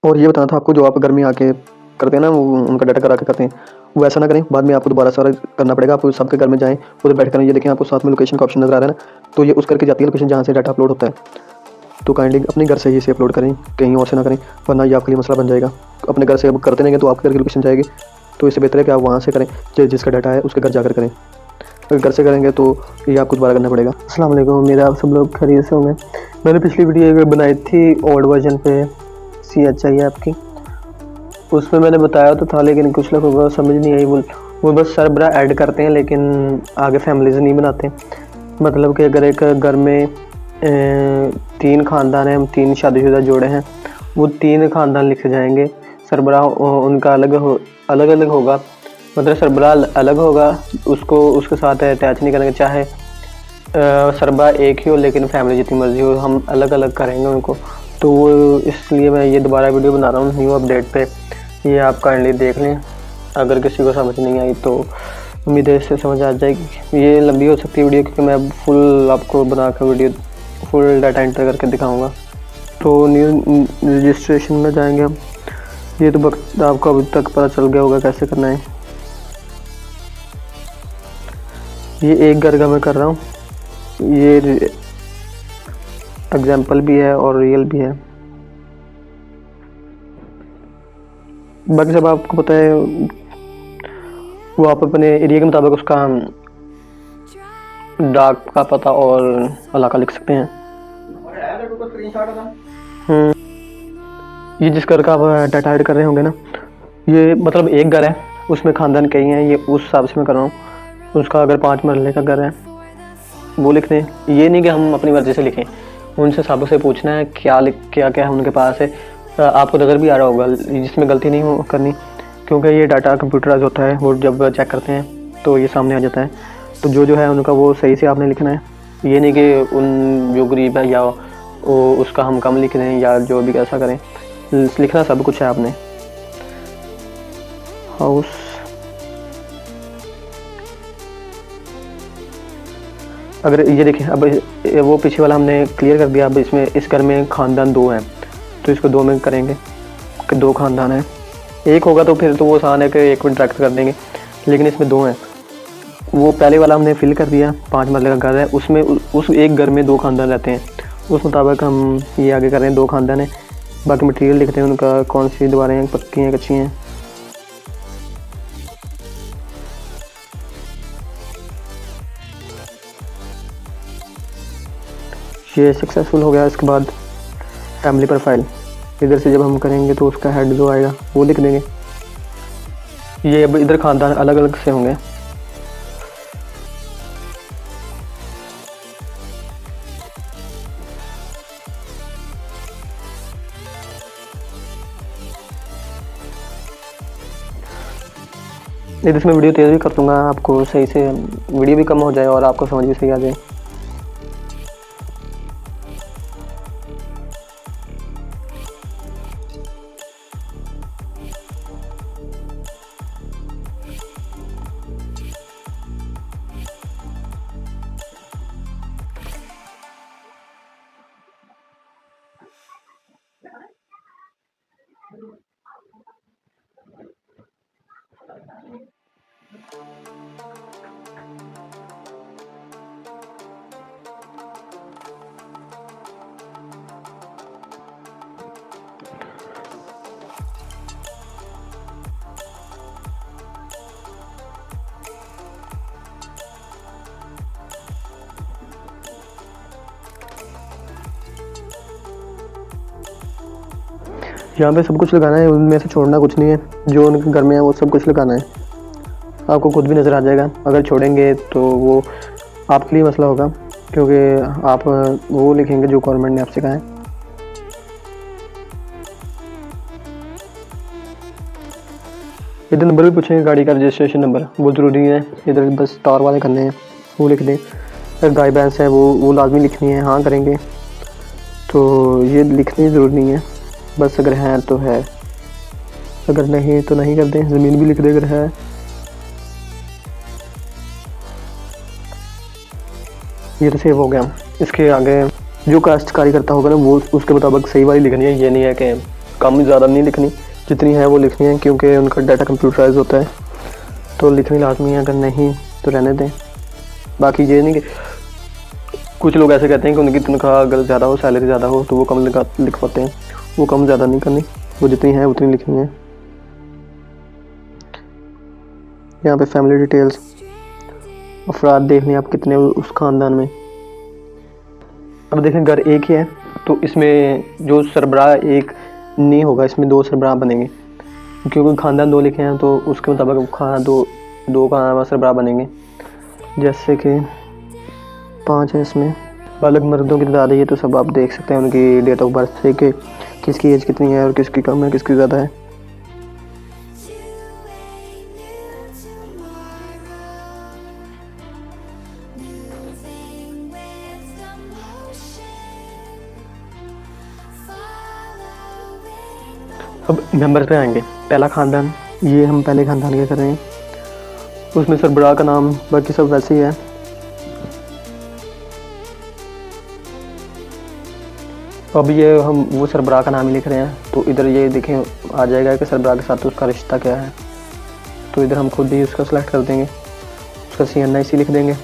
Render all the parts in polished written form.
और ये बताना था आपको, जो आप घर में आके करते हैं ना, वो उनका डाटा करा के करते हैं, वो ऐसा ना करें। बाद में आपको दोबारा सारा करना पड़ेगा। आपको सबके घर में जाएँ, उधर बैठ कर, ये देखें आपको साथ में लोकेशन का ऑप्शन नज़र आ रहा है ना, तो ये उस करके जाती है लोकेशन जहाँ से डाटा अपलोड होता है। तो काइंडली अपने घर से ही इसे अपलोड करें, कहीं और से ना करें, वरना ये आपके लिए मसला बन जाएगा। अपने घर से अब करते रहेंगे तो आपके घर की लोकेशन जाएगी, तो इससे बेहतर है कि आप वहाँ से करें, जिसका डाटा है उसके घर जाकर करें। अगर घर से करेंगे तो ये आपको दोबारा करना पड़ेगा। अस्सलाम वालेकुम, उम्मीद है आप सब लोग खैरियत से होंगे। मैंने पिछली वीडियो बनाई थी ओल्ड वर्जन पे CHI ऐप की, उसमें मैंने बताया तो था, लेकिन कुछ लोगों को समझ नहीं आई। वो बस सरबरा ऐड करते हैं लेकिन आगे फैमिलीज नहीं बनाते। मतलब कि अगर एक घर में 3 ख़ानदान हैं, 3 शादीशुदा जोड़े हैं, वो 3 ख़ानदान लिखे जाएंगे। सरबरा उनका अलग अलग होगा, मतलब सरबरा अलग होगा, उसको उसके साथ अटैच नहीं करेंगे। चाहे सरबरा एक ही हो लेकिन फैमिली जितनी मर्जी हो, हम अलग अलग करेंगे उनको। तो वो इसलिए मैं ये दोबारा वीडियो बना रहा हूँ न्यू अपडेट पे। ये आप काइंडली देख लें। अगर किसी को समझ नहीं आई तो उम्मीद है इससे समझ आ जाएगी। ये लंबी हो सकती है वीडियो, क्योंकि मैं फुल आपको बना कर वीडियो फुल डाटा एंटर करके दिखाऊंगा। तो न्यू रजिस्ट्रेशन में जाएंगे हम। ये तो वक्त आपको अभी तक पता चल गया होगा कैसे करना है। ये एक घर का मैं कर रहा हूँ, ये एग्जाम्पल भी है और रियल भी है। बाकी सब आपको पता है, वो आप अपने एरिया के मुताबिक उसका डाक का पता और इलाका लिख सकते हैं। ये जिस घर का आप डाटा ऐड कर रहे होंगे ना, ये मतलब एक घर है, उसमें ख़ानदान कई हैं, ये उस हिसाब से मैं कर रहा हूँ। उसका अगर 5 मरले का घर है वो लिख दें। ये नहीं कि हम अपनी मर्ज़ी से लिखें, उनसे सबसे पूछना है क्या क्या है उनके पास है। आपको नज़र भी आ रहा होगा, जिसमें गलती नहीं करनी, क्योंकि ये डाटा कंप्यूटराइज होता है। वो जब चेक करते हैं तो ये सामने आ जाता है। तो जो है उनका वो सही से आपने लिखना है। ये नहीं कि उन जो गरीब है या उसका हम कम लिख दें या जो भी ऐसा करें। लिखना सब कुछ है आपने। हाउस, अगर ये देखें, अब वो पीछे वाला हमने क्लियर कर दिया। अब इसमें इस घर में ख़ानदान 2 हैं, तो इसको 2 में करेंगे कि 2 ख़ानदान हैं। एक होगा तो फिर तो वो आसान है कि एक में डायरेक्ट कर देंगे, लेकिन इसमें 2 हैं। वो पहले वाला हमने फिल कर दिया, 5 मरले का घर है, उसमें उस एक घर में 2 ख़ानदान रहते हैं। उस मुताबिक हम ये आगे कर रहे हैं, 2 ख़ानदान हैं। बाकी मटेरियल लिखते हैं उनका, कौन सी दीवारें हैं, पक्की हैं, कच्ची हैं। ये सक्सेसफुल हो गया। इसके बाद फैमिली प्रोफाइल, इधर से जब हम करेंगे तो उसका हेड जो आएगा वो लिख देंगे। ये अब इधर ख़ानदान अलग अलग से होंगे। इधर से मैं वीडियो तेज़ भी कर दूँगा, आपको सही से वीडियो भी कम हो जाए और आपको समझ भी सही आ जाए। यहाँ पे सब कुछ लगाना है, उनमें से छोड़ना कुछ नहीं है। जो उनके घर में है वो सब कुछ लगाना है। आपको खुद भी नज़र आ जाएगा। अगर छोड़ेंगे तो वो आपके लिए मसला होगा, क्योंकि आप वो लिखेंगे जो गवर्नमेंट ने आपसे कहा है। इधर नंबर भी पूछेंगे, गाड़ी का रजिस्ट्रेशन नंबर, वो ज़रूरी है। इधर बस तार वाले करने हैं, वो लिख दें। अगर गाय भैंस है वो लाजमी लिखनी है, हाँ करेंगे। तो ये लिखनी ज़रूरी नहीं है, बस अगर है तो है, अगर नहीं तो नहीं कर दें। ज़मीन भी लिख दे अगर है। ये तो सेव हो गया। इसके आगे जो काश्तकारी करता होगा ना, वो उसके मुताबिक सही वाली लिखनी है। ये नहीं है कि कम ज़्यादा नहीं लिखनी, जितनी है वो लिखनी है, क्योंकि उनका डाटा कंप्यूटराइज होता है तो लिखनी लाजमी है, अगर नहीं तो रहने दें। बाकी ये नहीं कि कुछ लोग ऐसे कहते हैं कि उनकी तनख्वाह अगर ज़्यादा हो, सैलरी ज़्यादा हो तो वो कम लिख पाते हैं। वो कम ज़्यादा नहीं करनी, वो जितनी है उतनी लिखनी है। यहाँ पे फैमिली डिटेल्स, अफराद देखने आप कितने उस ख़ानदान में। अब देखें घर एक ही है तो इसमें जो सरबराह एक नहीं होगा, इसमें 2 सरबराह बनेंगे, क्योंकि ख़ानदान 2 लिखे हैं तो उसके मुताबिक दो का सरबराह बनेंगे। जैसे कि 5 है इसमें। बालग मर्दों की तादाद है, ये तो सब आप देख सकते हैं उनकी डेट ऑफ बर्थ से कि किसकी एज कितनी है और किसकी कम है, किसकी ज़्यादा है। अब मेंबर्स पे आएंगे। पहला ख़ानदान, ये हम पहले ख़ानदान के कर रहे हैं, उसमें सरबराह का नाम, बाकी सब वैसे ही है। अब ये हम वो सरबराह का नाम ही लिख रहे हैं, तो इधर ये देखें आ जाएगा कि सरबराह के साथ उसका रिश्ता क्या है, तो इधर हम खुद ही उसका सेलेक्ट कर देंगे, उसका CNIC लिख देंगे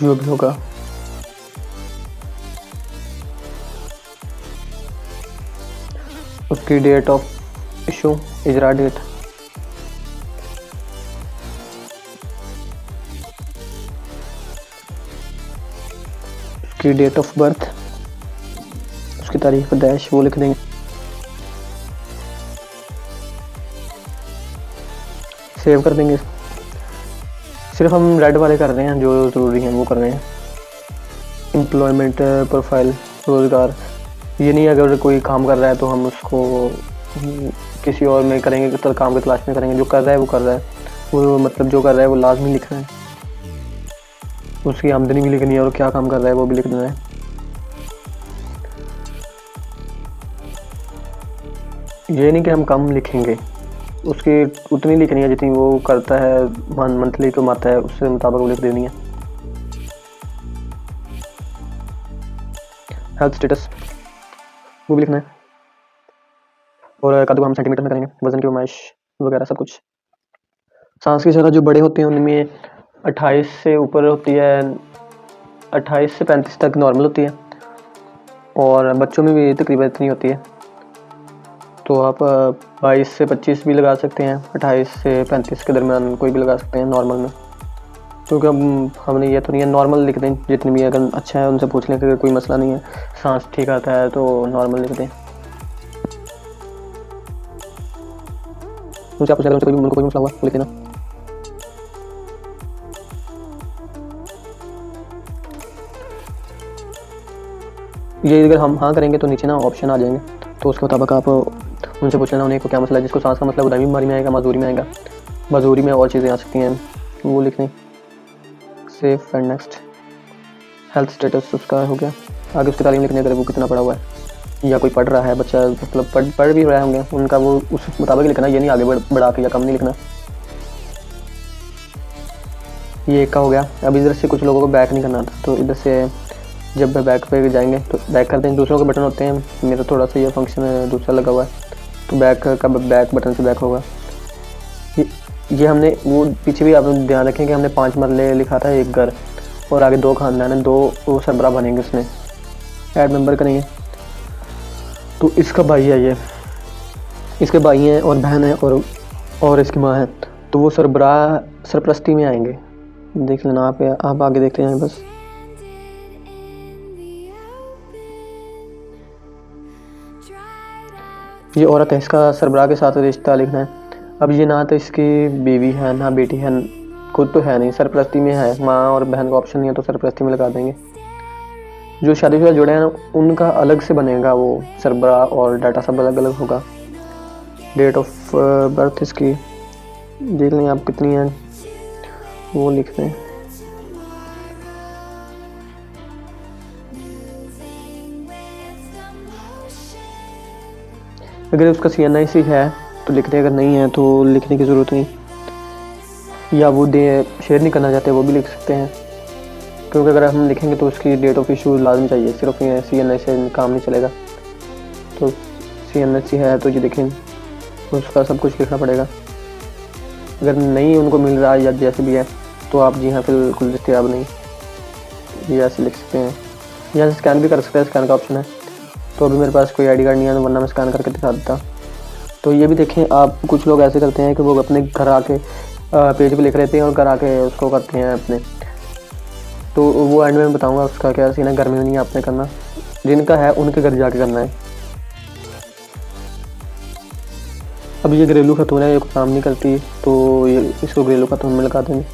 जो भी होगा। उसकी date of issue, Ijra date, उसकी डेट ऑफ बर्थ, उसकी तारीख पैदाइश वो लिख देंगे। सेव कर देंगे। सिर्फ हम रेड वाले कर रहे हैं, जो ज़रूरी हैं वो कर रहे हैं। एम्प्लॉयमेंट प्रोफाइल, रोज़गार, ये नहीं अगर कोई काम कर रहा है तो हम उसको किसी और में करेंगे, तो काम की तलाश में करेंगे। जो कर रहा है वो कर रहा है, वो मतलब जो कर रहा है वो लाजमी लिखना है, उसकी आमदनी भी लिखनी है और क्या काम कर रहा है वो भी लिख देना है। ये नहीं कि हम कम लिखेंगे, उसकी उतनी लिखनी है जितनी वो करता है, मंथली कमाता है, उससे मुताबिक वो लिख देनी है। हेल्थ स्टेटस वो भी लिखना है, और कद को हम सेंटीमीटर में करेंगे, वजन की नुमाइश वगैरह सब कुछ। सांस की शरह जो बड़े होते हैं उनमें 28 से ऊपर होती है, 28 से 35 तक नॉर्मल होती है, और बच्चों में भी तकरीबन इतनी होती है। तो आप 22 से 25 भी लगा सकते हैं, 28 से 35 के दरमियान कोई भी लगा सकते हैं नॉर्मल में, क्योंकि अब हमने ये तो नहीं है, नॉर्मल लिख दें। जितनी भी अगर अच्छा है उनसे पूछ लें कि कोई मसला नहीं है, सांस ठीक आता है तो नॉर्मल लिख दें। उनसे आप पूछ लें उनको कोई मसला हुआ तो लिख देना। ये अगर हम हाँ करेंगे तो नीचे ना ऑप्शन आ जाएंगे, तो उसके मुताबिक आप उनसे पूछ लेना उन्हें को क्या मसला है। जिसको सांस का मसला बुदाई बीमारी में आएगा, मजदूरी में आएगा, मजदूरी में और चीज़ें आ सकती हैं, वो लिख दें। Save and next. Health status उसका हो गया। आगे उसकी तालीम लिखने अगर वो कितना पढ़ा हुआ है या कोई पढ़ रहा है बच्चा, मतलब पढ़ भी रहे होंगे, उनका वो उस मुताबिक लिखना, ये नहीं आगे बढ़ा के या कम नहीं लिखना। ये एक का हो गया। अब इधर से कुछ लोगों को बैक नहीं करना था, तो इधर से जब बैक पे जाएंगे तो बैक करते हैं। दूसरों के बटन होते हैं, मेरा थोड़ा सा ये फंक्शन दूसरा लगा हुआ है, तो बैक का बैक बटन से बैक होगा। ये हमने वो पीछे भी आप ध्यान रखें कि हमने 5 मरले लिखा था, एक घर और आगे 2 खानदान है, 2 वो सरबराह बनेंगे उसमें। ऐड मेंबर करेंगे तो इसका भाई है, ये इसके भाई हैं और बहन है और इसकी माँ है, तो वो सरबराह सरपरस्ती में आएंगे। देख लेना आप आगे देखते हैं बस। ये औरत है, इसका सरबराह के साथ रिश्ता लिखना है। अब ये ना तो इसकी बीवी है ना बेटी है, खुद तो है नहीं, सरपरस्ती में है। माँ और बहन का ऑप्शन नहीं है तो सरपरस्ती में लगा देंगे। जो शादीशुदा जोड़े हैं उनका अलग से बनेगा वो सरबराह, और डाटा सब अलग अलग होगा। डेट ऑफ बर्थ इसकी देख लें आप कितनी है, वो लिख दें। अगर उसका CNIC है तो लिख दें, अगर नहीं है तो लिखने की ज़रूरत नहीं, या वो शेयर नहीं करना चाहते वो भी लिख सकते हैं, क्योंकि अगर हम लिखेंगे तो उसकी डेट ऑफ इशू लाजमी चाहिए, सिर्फ CNIC से काम नहीं चलेगा। तो BSc MSc है तो ये देखें उसका सब कुछ लिखना पड़ेगा। अगर नहीं उनको मिल रहा या जैसे भी है तो आप जी हाँ बिल्कुल दस्तियाब नहीं, ये ऐसे लिख सकते हैं। यहाँ से स्कैन भी कर सकते हैं, स्कैन का ऑप्शन है। तो अभी मेरे पास कोई ID कार्ड नहीं है, वरना मैं स्कैन करके दिखा देता। तो ये भी देखें आप, कुछ लोग ऐसे करते हैं कि वो अपने घर आके पेज पे लिख लेते हैं और घर आके उसको करते हैं अपने, तो वो एंड में मैं बताऊंगा उसका क्या सीन है। घर में नहीं आपने करना, जिनका है उनके घर जाके करना है। अब ये घरेलू खतून है, ये काम नहीं करती तो ये इसको घरेलू खतून में लगा देंगे।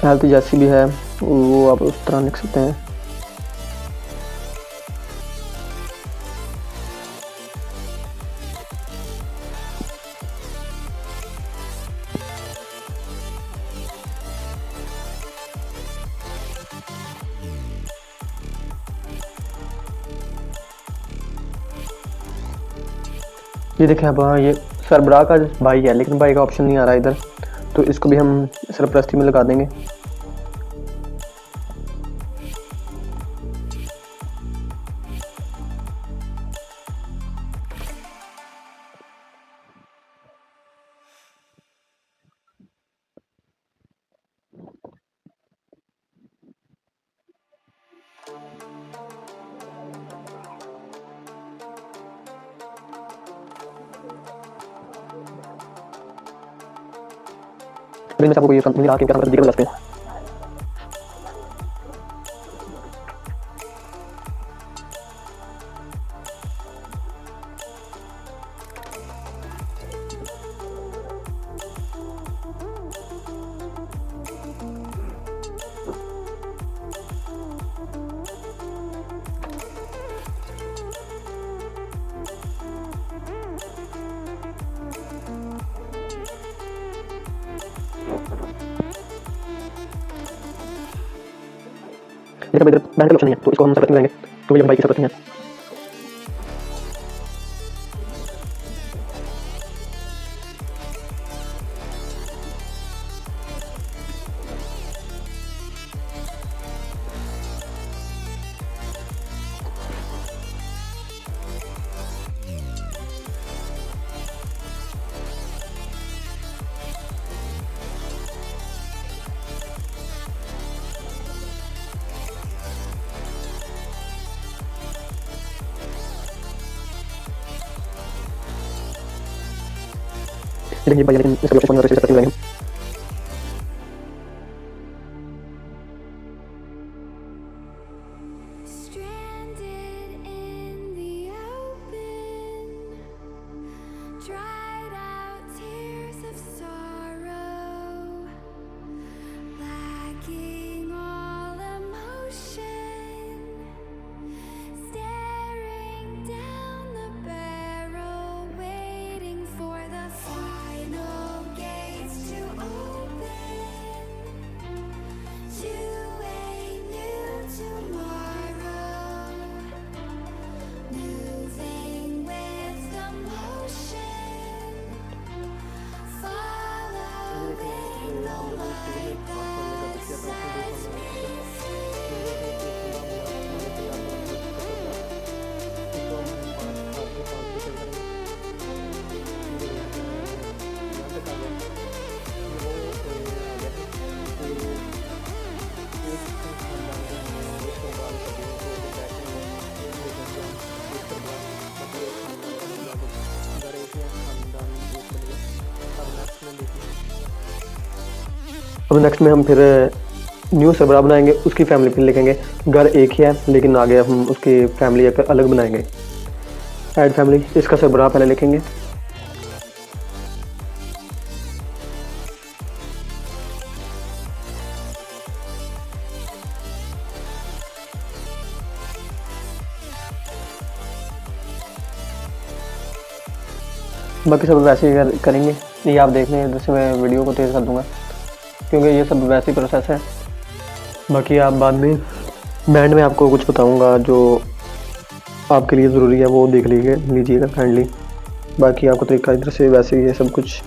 हेल्थ जैसी भी है वो आप उस तरह लिख सकते हैं। ये देखें अब ये सरबराह का भाई है, लेकिन भाई का ऑप्शन नहीं आ रहा इधर, तो इसको भी हम सरपरस्ती में लगा देंगे। अभी मैं आपको ये कंपनी आके क्या दिख सकते हैं। इधर बैंक का ऑप्शन नहीं है तो इसको हम सरपरस्ती में लेंगे, तो ये भाई की सरपरस्ती है। लेकिन ये भाई, लेकिन इसका ऑप्शन नहीं सरपरस्ती में लेंगे। Stranded in the open, dried out tears of sorrow, lacking all emotion, staring down the barrel, waiting for the final gates to open to a new tomorrow, moving with the motion, following the light that sets me अब next में हम फिर new सरबराह बनाएंगे, उसकी family फिर लिखेंगे। घर एक ही है लेकिन आगे हम उसकी फैमिली एक अलग बनाएंगे। ऐड फैमिली, इसका सरबराह पहले लिखेंगे। बाकी सब वैसे ही करेंगे, ये आप देख लें। इधर से मैं वीडियो को तेज़ कर दूंगा क्योंकि ये सब वैसे ही प्रोसेस है। बाकी आप बाद में बैंड में आपको कुछ बताऊंगा जो आपके लिए ज़रूरी है, वो देख लीजिएगा काइंडली। बाकी आपको तरीका इधर से वैसे ही है सब कुछ।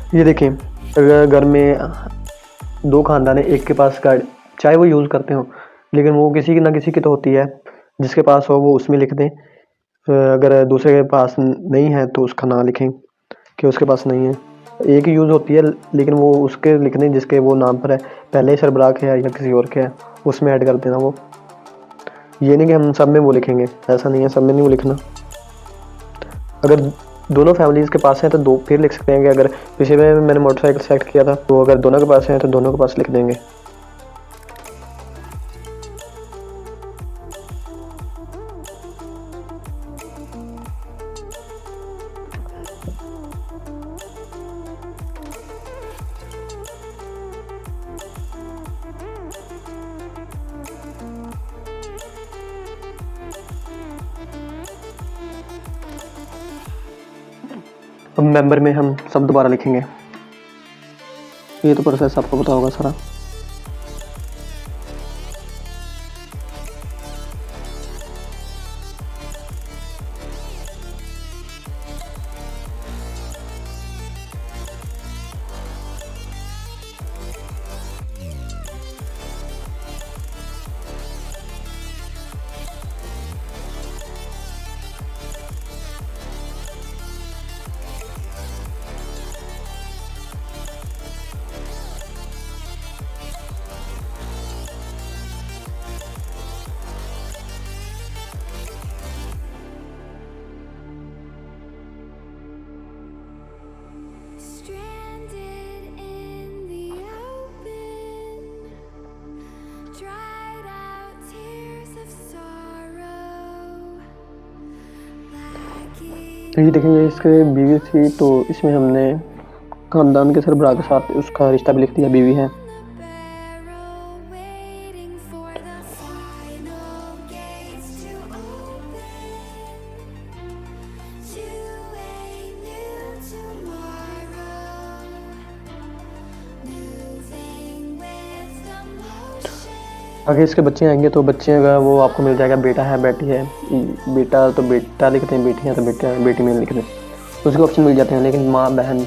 ये देखिए, अगर घर में 2 खानदान है, एक के पास गाड़ी, चाहे वो यूज़ करते हो, लेकिन वो किसी की ना किसी की तो होती है, जिसके पास हो वो उसमें लिख दें। अगर दूसरे के पास नहीं है तो उसका ना लिखें कि उसके पास नहीं है। एक ही यूज़ होती है, लेकिन वो उसके लिख दें जिसके वो नाम पर है, पहले ही सरबराह के है या किसी और के है, उसमें ऐड कर देना वो। ये नहीं कि हम सब में वो लिखेंगे, ऐसा नहीं है, सब में नहीं वो लिखना। अगर दोनों फैमिलीज़ के पास है तो 2 फिर लिख सकते हैं कि अगर पिछले में मैंने मोटरसाइकिल सेलेक्ट किया था, तो अगर दोनों के पास है तो दोनों के पास लिख देंगे। अब मेंबर में हम सब दोबारा लिखेंगे। ये तो प्रोसेस आपको पता होगा सारा। Stranded in the open, dried out tears of sorrow, lacking ये देखेंगे, इसके बीवी थी तो इसमें हमने खानदान के सरबराह के साथ उसका रिश्ता भी लिख दिया, बीवी है। the barrel, waiting for the final gates to open to a new tomorrow, moving with the motion. आगे इसके बच्चे आएंगे तो बच्चे का वो आपको मिल जाएगा, बेटा है बेटी है। बेटा तो बेटा लिखते हैं, बेटी है तो बेटा बेटी में लिखते हैं, उसके ऑप्शन मिल जाते हैं। लेकिन माँ बहन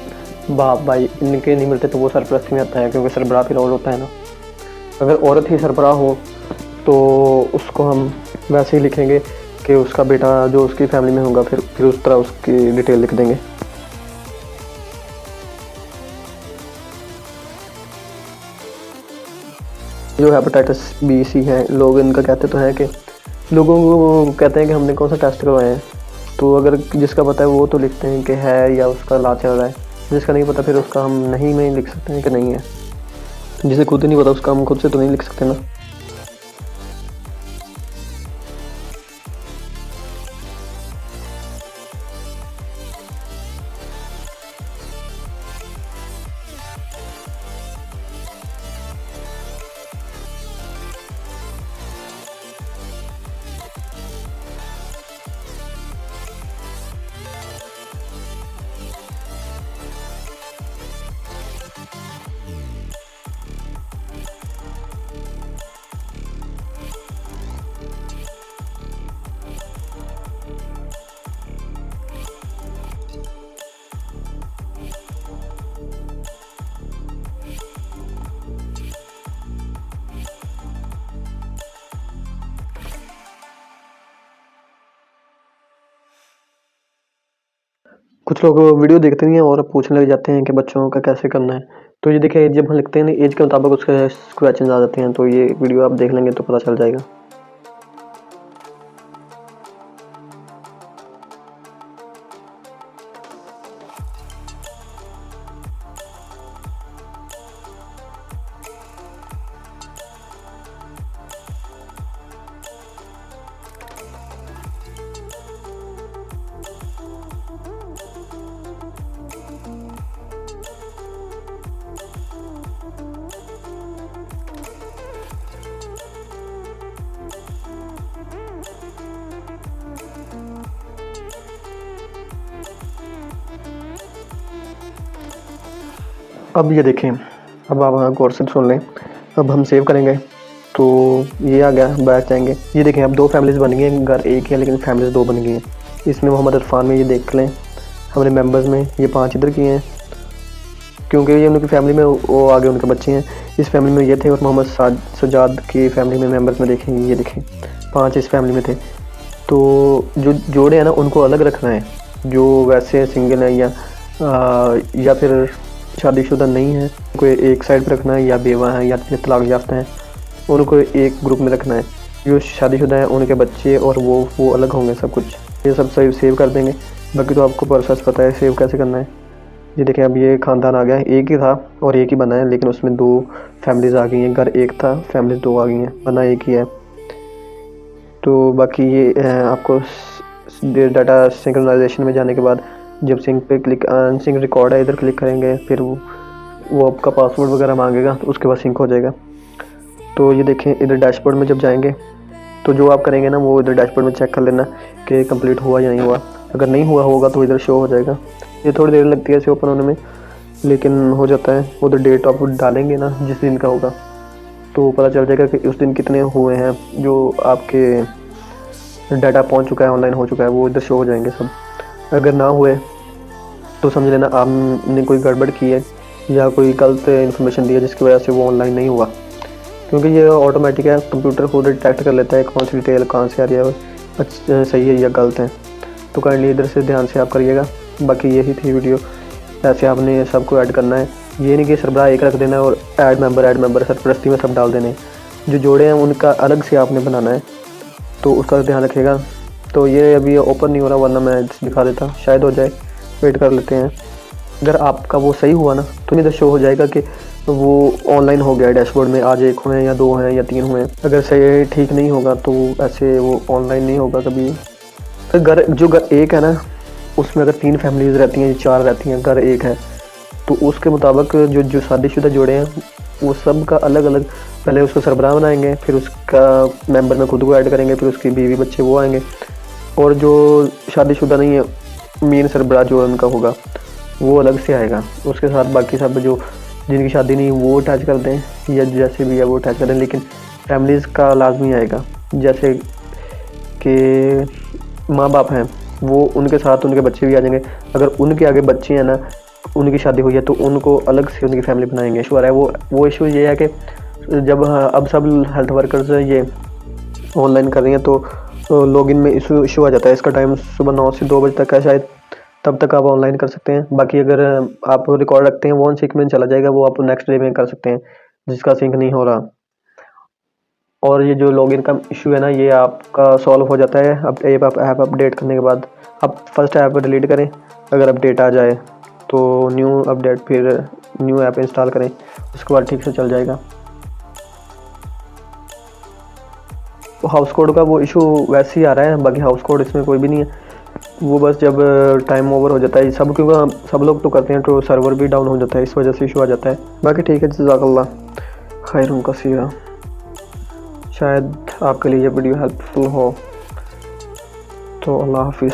बाप भाई इनके नहीं मिलते तो वो सरपरस्ती में आता है, क्योंकि सरबराह भी रोल होता है ना। अगर औरत ही सरबराह हो तो उसको हम वैसे ही लिखेंगे कि उसका बेटा जो उसकी फैमिली में होगा, फिर उस तरह उसकी डिटेल लिख देंगे। जो हेपेटाइटिस बी सी है, लोग इनका कहते तो है कि लोगों को कहते हैं कि हमने कौन सा टेस्ट करवाया है, तो अगर जिसका पता है वो तो लिखते हैं कि है या उसका इलाज चल रहा है। जिसका नहीं पता फिर उसका हम नहीं में लिख सकते हैं कि नहीं है। जिसे खुद ही नहीं पता उसका हम खुद से तो नहीं लिख सकते ना। कुछ लोग वीडियो देखते नहीं हैं और पूछने लग जाते हैं कि बच्चों का कैसे करना है। तो ये देखिए, जब हम लिखते हैं ना एज के मुताबिक उसके क्वेश्चन आ जाते हैं, तो ये वीडियो आप देख लेंगे तो पता चल जाएगा। अब ये देखें, अब आप गौर से सुन लें। अब हम सेव करेंगे तो ये आ गया, बैठ जाएंगे। ये देखें, अब 2 फैमिलीज़ बन गई हैं, घर एक है लेकिन फैमिलीज़ 2 बन गई हैं। इसमें मोहम्मद इरफान में ये देख लें, हमारे मेंबर्स में ये 5 इधर की हैं क्योंकि ये उनकी फैमिली में वो आगे उनके बच्चे हैं। इस फैमिली में ये थे और मोहम्मद सजाद की फैमिली में मेंबर्स में देखें, ये देखें 5 इस फैमिली में थे। तो जो जोड़े हैं ना उनको अलग रखना है, जो वैसे सिंगल हैं या फिर शादीशुदा नहीं है उनको एक साइड पर रखना है, या बेवा हैं या तलाक याफ्ता हैं उनको एक ग्रुप में रखना है। जो शादीशुदा हैं उनके बच्चे और वो अलग होंगे सब कुछ। ये सब सेव कर देंगे। बाकी तो आपको प्रोसेस पता है सेव कैसे करना है। ये देखें अब ये ख़ानदान आ गया है, एक ही था और एक ही बना है, लेकिन उसमें 2 फैमिलीज़ आ गई हैं। घर एक था, फैमिलीज़ 2 आ गई हैं, बना एक ही है। तो बाकी ये आपको डाटा सिंक्रोनाइजेशन में जाने के बाद जब सिंक पे क्लिक सिंक रिकॉर्ड है इधर क्लिक करेंगे, फिर वो आपका पासवर्ड वगैरह मांगेगा, तो उसके बाद सिंक हो जाएगा। तो ये देखें इधर डैशबोर्ड में जब जाएंगे तो जो आप करेंगे ना वो इधर डैशबोर्ड में चेक कर लेना कि कंप्लीट हुआ या नहीं हुआ। अगर नहीं हुआ होगा तो इधर शो हो जाएगा। ये थोड़ी देर लगती है इसे ओपन होने में, लेकिन हो जाता है। उधर डेट आप डालेंगे ना जिस दिन का होगा तो पता चल जाएगा कि उस दिन कितने हुए हैं, जो आपके डाटा पहुंच चुका है, ऑनलाइन हो चुका है, वो इधर शो हो जाएंगे सब। अगर ना हुए तो समझ लेना आपने कोई गड़बड़ की है या कोई गलत इन्फॉर्मेशन दी है जिसकी वजह से वो ऑनलाइन नहीं हुआ। क्योंकि ये ऑटोमेटिक है, कंप्यूटर खुद डिटेक्ट कर लेता है कौन सी डिटेल कहाँ से आ रही है, अच्छा सही है या गलत है। तो काइंडली इधर से ध्यान से आप करिएगा। बाकी यही थी वीडियो। ऐसे आपने सबको ऐड करना है, ये नहीं कि सरबराह एक रख देना है और ऐड मेंबर सरपरस्ती में सब डाल देने। जो जोड़े हैं उनका अलग से आपने बनाना है, तो उसका ध्यान रखिएगा। तो ये अभी ओपन नहीं हो रहा, वरना मैं दिखा देता, शायद हो जाए, वेट कर लेते हैं। अगर आपका वो सही हुआ ना तो इधर शो हो जाएगा कि वो ऑनलाइन हो गया है डैशबोर्ड में, आज 1 हुए हैं या 2 हैं या 3 हुए हैं। अगर सही ठीक नहीं होगा तो ऐसे वो ऑनलाइन नहीं होगा कभी। तो घर एक है ना उसमें अगर 3 फैमिलीज़ रहती हैं, 4 रहती हैं, घर एक है, तो उसके मुताबिक जो शादीशुदा जोड़े हैं वो सब का अलग अलग, पहले उसको सरबराह बनाएंगे, फिर उसका मेंबर में खुद को ऐड करेंगे, फिर उसकी बीवी बच्चे वो आएंगे, और जो शादीशुदा नहीं है मेन सरबराह जो उनका होगा वो अलग से आएगा। उसके साथ बाकी सब जो जिनकी शादी नहीं वो अटैच कर दें या जैसे भी है वो अटैच कर दें, लेकिन फैमिलीज़ का लाजमी आएगा। जैसे कि माँ बाप हैं वो उनके साथ उनके बच्चे भी आ जाएंगे। अगर उनके आगे बच्चे हैं ना, उनकी शादी हुई है, तो उनको अलग से उनकी फैमिली बनाएंगे। इशू आ रहा है वो इशू ये है कि जब अब सब हेल्थ वर्कर्स ये ऑनलाइन कर रही हैं तो लॉगिन में इशू आ जाता है। इसका टाइम सुबह 9 से 2 बजे तक है शायद, तब तक आप ऑनलाइन कर सकते हैं। बाकी अगर आप रिकॉर्ड रखते हैं वो ऑन सिंक में चला जाएगा, वो आप नेक्स्ट डे में कर सकते हैं जिसका सिंक नहीं हो रहा। और ये जो लॉगिन का इशू है ना ये आपका सॉल्व हो जाता है अब ऐप अपडेट करने के बाद। आप फर्स्ट ऐप डिलीट करें, अगर अपडेट आ जाए तो न्यू अपडेट, फिर न्यू ऐप इंस्टॉल करें, उसके बाद ठीक से चल जाएगा। तो हाउस कोड का वो इशू वैसे ही आ रहा है, बाकी हाउस कोड इसमें कोई भी नहीं है। वो बस जब टाइम ओवर हो जाता है सब, क्योंकि सब लोग तो करते हैं तो सर्वर भी डाउन हो जाता है, इस वजह से इशू आ जाता है। बाकी ठीक है, जज़ाकल्लाह खैरुन कसीरा। शायद आपके लिए ये वीडियो हेल्पफुल हो, तो अल्लाह हाफिज़।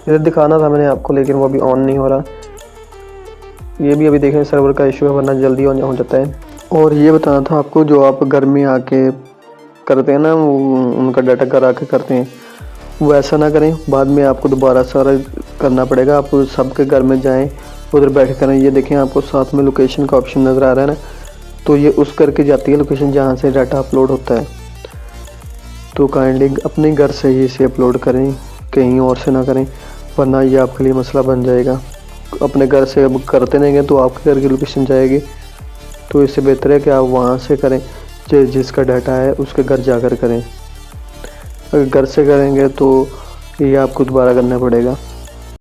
इधर दिखाना था मैंने आपको, लेकिन वो अभी ऑन नहीं हो रहा। ये भी अभी देखें सर्वर का इशू है, वरना जल्दी ऑन हो जाता है। और ये बताना था आपको, जो आप घर में आके करते हैं ना, उनका डाटा घर आके करते हैं, वो ऐसा ना करें, बाद में आपको दोबारा सारा करना पड़ेगा। आप सबके घर में जाएं, उधर बैठ करें। ये देखें आपको साथ में लोकेशन का ऑप्शन नज़र आ रहा है ना, तो ये उस करके जाती है लोकेशन जहाँ से डाटा अपलोड होता है। तो काइंडली अपने घर से ही इसे अपलोड करें, कहीं और से ना करें, वरना ये आपके लिए मसला बन जाएगा। अपने घर से अब करते रहेंगे तो आपके घर की लोकेशन जाएगी, तो इससे बेहतर है कि आप वहाँ से करें, जिसका डाटा है उसके घर जाकर करें। अगर घर से करेंगे तो ये आपको दोबारा करना पड़ेगा।